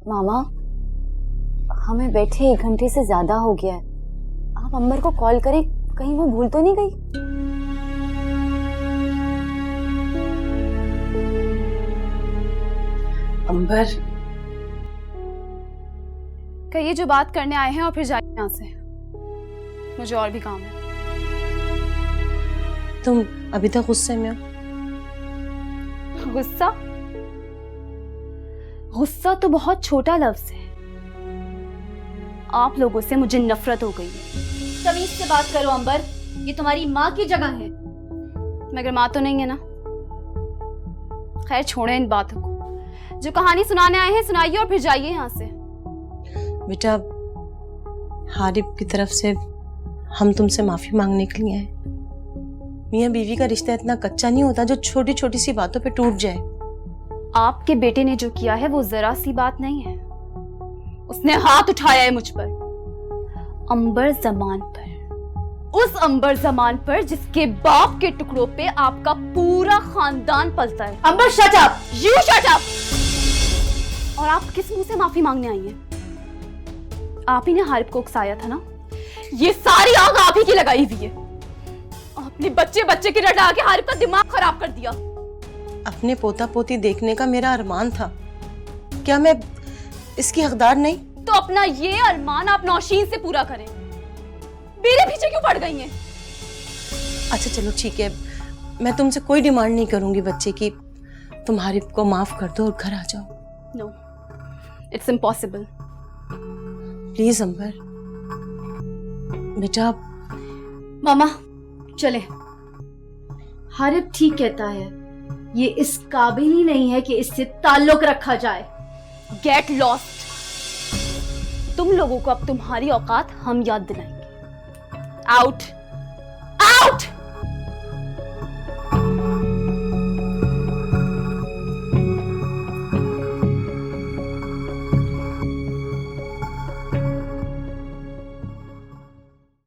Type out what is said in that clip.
मामा, हमें बैठे 1 घंटे से ज्यादा हो गया है। आप अंबर को कॉल करें, कहीं वो भूल तो नहीं गई? अंबर, कहिए जो बात करने आए हैं और फिर जाइए यहाँ से, मुझे और भी काम है। तुम अभी तक गुस्से में हो? गुस्सा? गुस्सा तो बहुत छोटा लफ्ज है। आप लोगों से मुझे नफरत हो गई है। तमीज से बात करो अंबर, ये तुम्हारी माँ की जगह है। मगर माँ तो नहीं है ना। खैर छोड़े इन बातों को, जो कहानी सुनाने आए हैं सुनाइए और फिर जाइए यहाँ से। बेटा, हारिब की तरफ से हम तुमसे माफी मांगने के लिए आए। मियाँ बीवी का रिश्ता इतना कच्चा नहीं होता जो छोटी छोटी सी बातों पे टूट जाए। आपके बेटे ने जो किया है वो जरा सी बात नहीं है। उसने हाथ उठाया है मुझ पर, अंबर जमान पर, उस अंबर जमान पर जिसके बाप के टुकड़ों पे आपका पूरा खानदान पलता है। Ambar shut up! You shut up! और आप किस मुंह से माफी मांगने आई हैं? आप ही ने हारिब को उकसाया था ना? ये सारी आग आप ही की लगाई हुई है। आपने बच्चे बच्चे की रटा के हारिब का दिमाग खराब कर दिया। अपने पोता पोती देखने का मेरा अरमान था, क्या मैं इसकी हकदार नहीं? तो अपना ये अरमान आप नौशीन से पूरा करें। मेरे पीछे क्यों पड़ गई हैं? अच्छा चलो ठीक है, मैं तुमसे कोई डिमांड नहीं करूंगी बच्चे की। तुम हारिब को माफ कर दो और घर आ जाओ। No, it's impossible. Please Ambar, बेटा। मामा चले, हारिब ठीक कहता है, ये इस काबिल ही नहीं है कि इससे ताल्लुक रखा जाए। Get lost. तुम लोगों को अब तुम्हारी औकात हम याद दिलाएंगे। आउट।